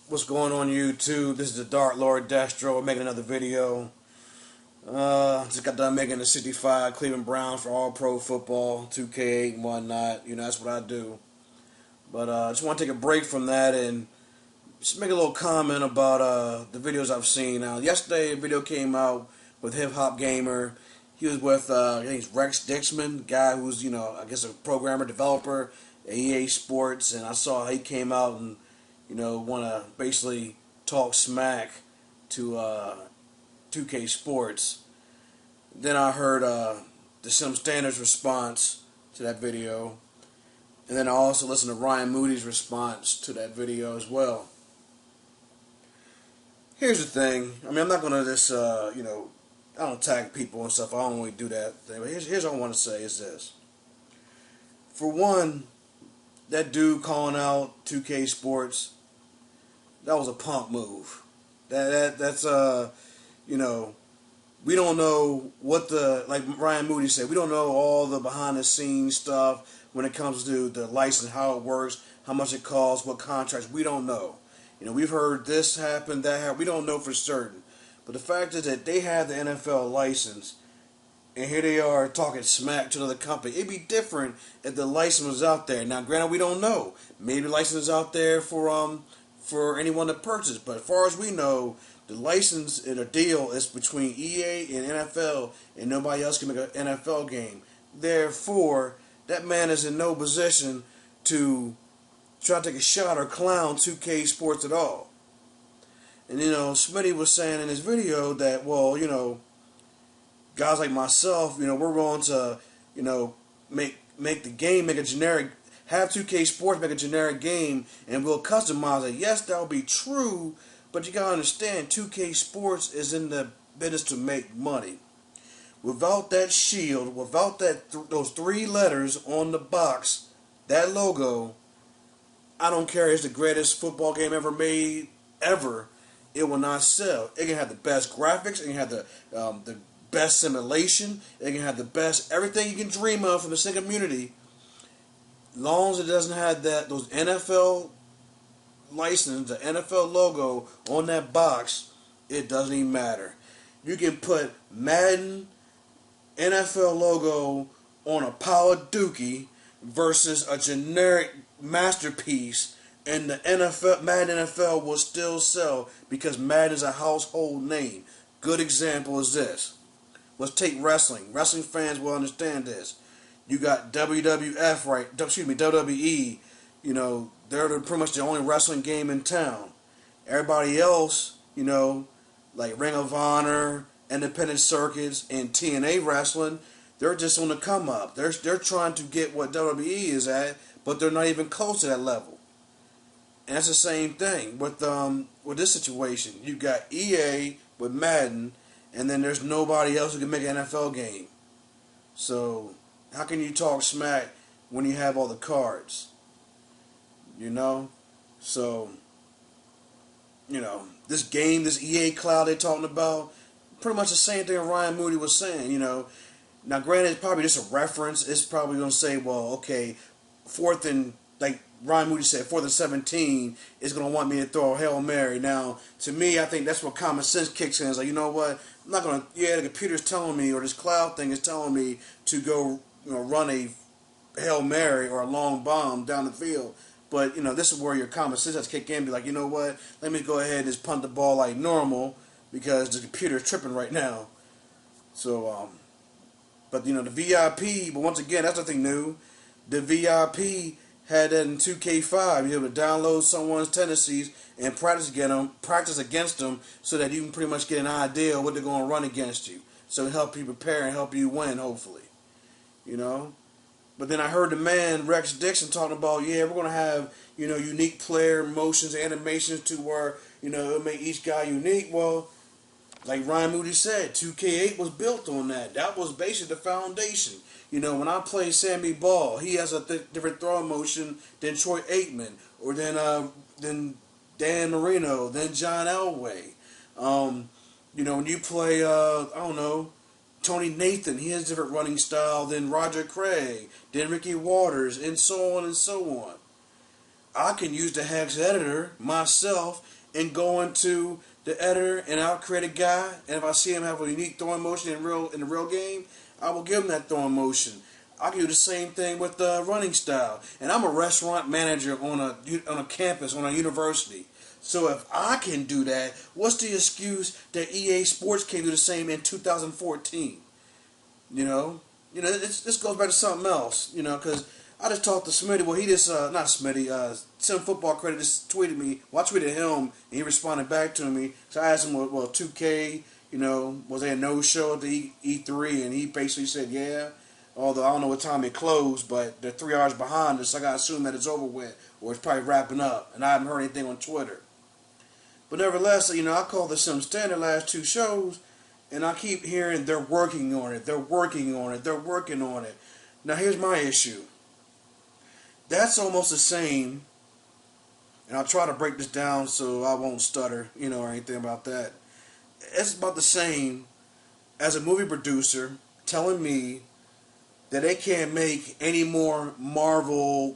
What's going on YouTube? This is the Dark Lord Destro. Making another video. Just got done making the 65 Cleveland Browns for All Pro Football, 2K and whatnot. You know, that's what I do. But I just want to take a break from that and just make a little comment about the videos I've seen. Now, yesterday a video came out with Hip Hop Gamer. He was with, I think it's Rex Dickson, guy who's, I guess a programmer, developer at 2KSports. And I saw he came out and want to basically talk smack to 2KSports. Then I heard the Sim Standards response to that video. And then I also listened to Ryan Moody's response to that video as well. Here's the thing. I mean, I'm not going to just, I don't tag people and stuff. I don't really do that thing. But here's what I want to say is this. For one, that dude calling out 2KSports, that was a punk move. That's we don't know what like Ryan Moody said, we don't know all the behind the scenes stuff when it comes to the license, how it works, how much it costs, what contracts. We don't know. We've heard this happen, that happened. We don't know for certain. But the fact is that they have the NFL license, and here they are talking smack to another company. It'd be different if the license was out there. Now, granted, we don't know. Maybe the license is out there for anyone to purchase. But as far as we know, the license and the deal is between EA and NFL, and nobody else can make an NFL game. Therefore, that man is in no position to try to take a shot or clown 2KSports at all. And Smitty was saying in his video that, well, guys like myself, we're going to, make the game, make a generic, have 2KSports make a generic game, and we'll customize it. Yes, that will be true, but you gotta understand, 2KSports is in the business to make money. Without that shield, without those three letters on the box, that logo, I don't care. It's the greatest football game ever made, ever. It will not sell. It can have the best graphics. It can have the best simulation. It can have the best everything you can dream of from the Sega community. As long as it doesn't have those NFL license, the NFL logo on that box, it doesn't even matter. You can put Madden NFL logo on a Power Dookie versus a generic masterpiece, and the Madden NFL will still sell because Madden is a household name. Good example is this. Let's take wrestling. Wrestling fans will understand this. You got WWF, right? WWE. They're pretty much the only wrestling game in town. Everybody else, like Ring of Honor, Independent Circuits, and TNA Wrestling, they're just on the come up. They're trying to get what WWE is at, but they're not even close to that level. And that's the same thing with this situation. You got EA with Madden, and then there's nobody else who can make an NFL game. So how can you talk smack when you have all the cards? So this game, this EA Cloud they're talking about, pretty much the same thing Ryan Moody was saying. Now granted, it's probably just a reference. It's probably gonna say, well, okay, like Ryan Moody said, 4th and 17 is going to want me to throw a Hail Mary. Now, to me, I think that's what common sense kicks in. It's like, you know what? I'm not going to, the computer's telling me, or this cloud thing is telling me to go, run a Hail Mary or a long bomb down the field. But, this is where your common sense has to kick in and be like, you know what? Let me go ahead and just punt the ball like normal because the computer is tripping right now. So, but, the VIP, but once again, that's nothing new. The VIP had that in 2K5. You're able to download someone's tendencies and practice against them so that you can pretty much get an idea of what they're going to run against you. So it help you prepare and help you win, hopefully. But then I heard the man, Rex Dickson, talking about, yeah, we're going to have, unique player motions, animations to where, it'll make each guy unique. Well, like Ryan Moody said, 2K8 was built on that. That was basically the foundation. When I play Sammy Ball, he has a different throwing motion than Troy Aikman, or than Dan Marino, than John Elway. When you play, Tony Nathan, he has a different running style than Roger Craig, than Ricky Waters, and so on and so on. I can use the hex editor myself and go into the editor and I'll create a guy, and if I see him have a unique throwing motion in the real game, I will give him that throwing motion. I can do the same thing with the running style. And I'm a restaurant manager on a campus, on a university. So if I can do that, what's the excuse that EA Sports can't do the same in 2014? This goes back to something else. Because I just talked to Smitty. Well, he just not Smitty. Sim Football Credit just tweeted me. Well, I tweeted him, and he responded back to me. So I asked him, well, 2K, was there a no-show at the E3? And he basically said, yeah. Although I don't know what time it closed, but they're 3 hours behind us, so I gotta assume that it's over with, or it's probably wrapping up. And I haven't heard anything on Twitter. But nevertheless, I called the Sim Standard last 2 shows, and I keep hearing they're working on it, they're working on it, they're working on it. Now here's my issue. That's almost the same, and I'll try to break this down so I won't stutter, or anything about that. It's about the same as a movie producer telling me that they can't make any more Marvel,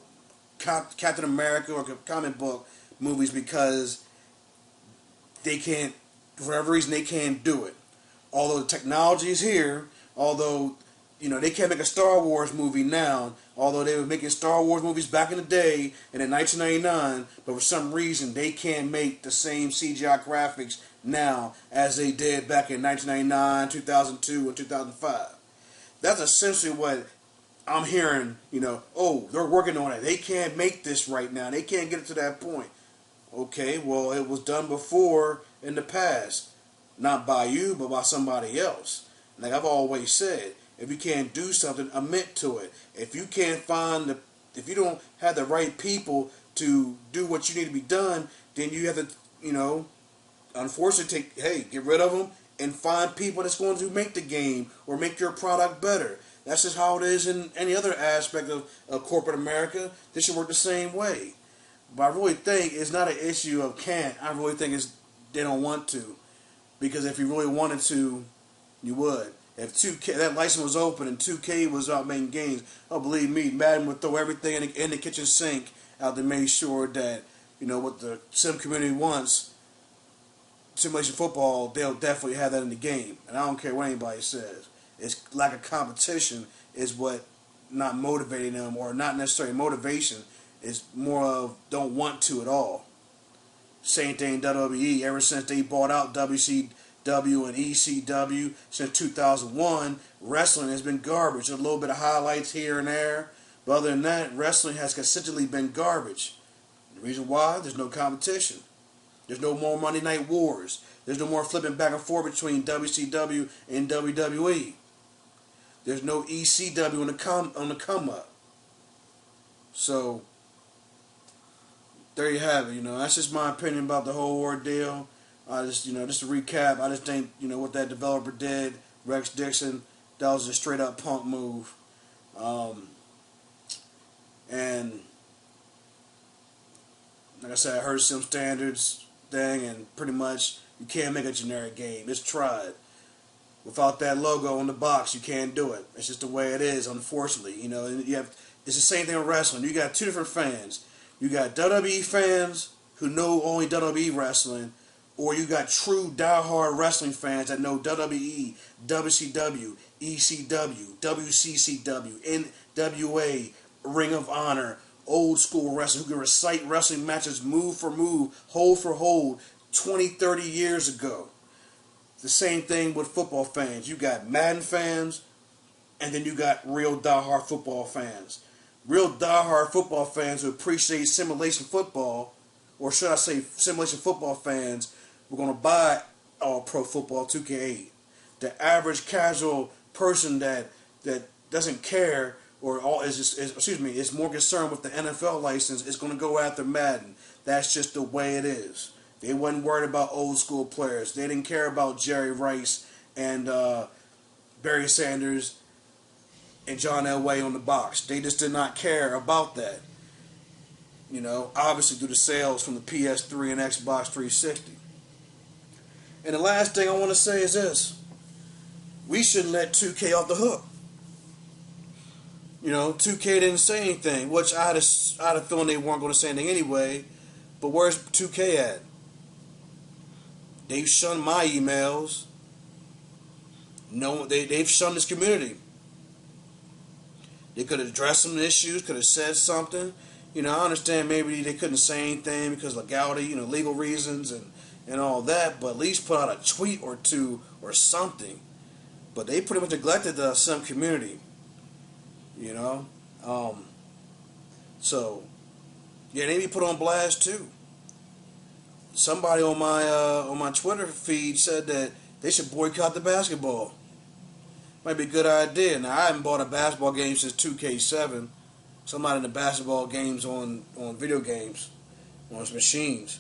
Captain America, or comic book movies because they can't, for whatever reason, they can't do it. Although the technology is here, although, they can't make a Star Wars movie now, although they were making Star Wars movies back in the day and in 1999, but for some reason they can't make the same CGI graphics now as they did back in 1999, 2002, and 2005. That's essentially what I'm hearing, they're working on it. They can't make this right now. They can't get it to that point. Okay, well, it was done before in the past. Not by you, but by somebody else. Like I've always said, if you can't do something, admit to it. If you don't have the right people to do what you need to be done, then you have to, unfortunately get rid of them and find people that's going to make the game or make your product better. That's just how it is in any other aspect of corporate America. This should work the same way. But I really think it's not an issue of can't. I really think it's they don't want to. Because if you really wanted to, you would. If 2K, that license was open and 2K was out making games, believe me, Madden would throw everything in the kitchen sink out to make sure that, what the sim community wants, simulation football, they'll definitely have that in the game. And I don't care what anybody says. It's lack of competition is what not motivating them, or not necessarily motivation, is more of don't want to at all. Same thing WWE. Ever since they bought out WCW and ECW since 2001, wrestling has been garbage. A little bit of highlights here and there, but other than that, wrestling has consistently been garbage. The reason why? There's no competition. There's no more Monday Night Wars. There's no more flipping back and forth between WCW and WWE. There's no ECW on the come up. So there you have it. That's just my opinion about the whole ordeal. I just, just to recap, I just think, what that developer did, Rex Dickson, that was a straight up punk move. And like I said, I heard Sim Standards thing, and pretty much you can't make a generic game. It's tried. Without that logo on the box, you can't do it. It's just the way it is, unfortunately. And it's the same thing with wrestling. You got two different fans. You got WWE fans who know only WWE wrestling, or you got true diehard wrestling fans that know WWE, WCW, ECW, WCCW, NWA, Ring of Honor, old school wrestling, who can recite wrestling matches move for move, hold for hold, 20, 30 years ago. The same thing with football fans. You got Madden fans, and then you got real diehard football fans. Real diehard football fans who appreciate simulation football, or should I say simulation football fans, we're going to buy All Pro Football 2K8. The average casual person that doesn't care or is more concerned with the NFL license is going to go after Madden. That's just the way it is. They wasn't worried about old school players. They didn't care about Jerry Rice and Barry Sanders and John Elway on the box. They just did not care about that. Obviously through the sales from the PS3 and Xbox 360. And the last thing I want to say is this. We shouldn't let 2K off the hook. 2K didn't say anything, which I had a feeling they weren't going to say anything anyway. But where's 2K at? They've shunned my emails. No, they've shunned this community. They could have addressed some issues, could have said something. I understand maybe they couldn't say anything because legality, legal reasons and all that, but at least put out a tweet or two or something. But they pretty much neglected the Sim community, you know. So yeah, they need to be put on blast too. Somebody on my Twitter feed said that they should boycott the basketball. Might be a good idea. Now I haven't bought a basketball game since 2K7. So I'm not into basketball games on video games, on machines.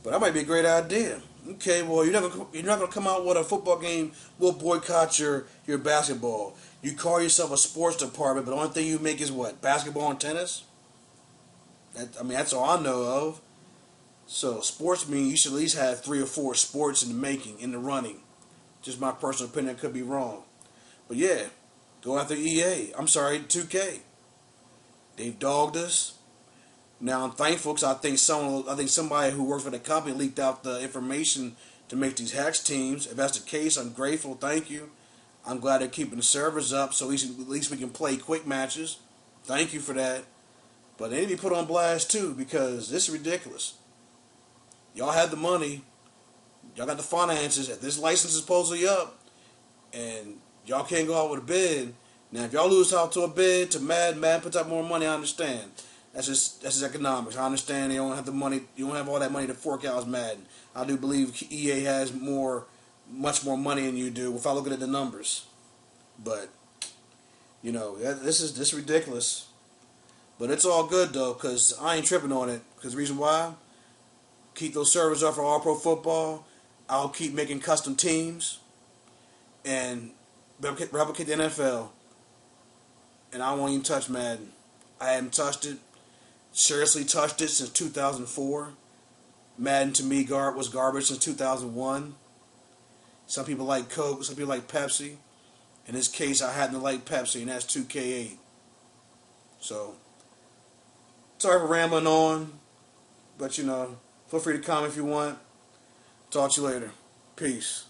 But that might be a great idea. Okay, well you're not gonna come out with a football game. We'll boycott your basketball. You call yourself a sports department, but the only thing you make is what? Basketball and tennis. That's all I know of. So sports mean you should at least have 3 or 4 sports in the making, in the running. Just my personal opinion, I could be wrong. But yeah, go after EA. I'm sorry, 2K. They've dogged us. Now I'm thankful because I think somebody who works for the company leaked out the information to make these Hex teams. If that's the case, I'm grateful. Thank you. I'm glad they're keeping the servers up so at least we can play quick matches. Thank you for that. But they need to be put on blast too because this is ridiculous. Y'all have the money. Y'all got the finances. If this license is supposedly up and y'all can't go out with a bid. Now, if y'all lose out to a bid to Madden puts out more money, I understand. That's just economics. I understand they don't have the money. You don't have all that money to fork out as Madden. I do believe EA has much more money than you do if I look at the numbers. But this is ridiculous. But it's all good though, cause I ain't tripping on it. Cause the reason why, keep those servers up for All Pro Football. I'll keep making custom teams and replicate the NFL. And I won't even touch Madden. I haven't touched it. Seriously touched it since 2004. Madden to me was garbage since 2001. Some people like Coke, some people like Pepsi. In this case, I happen to like Pepsi, and that's 2K8. So, sorry for rambling on, but feel free to comment if you want. Talk to you later. Peace.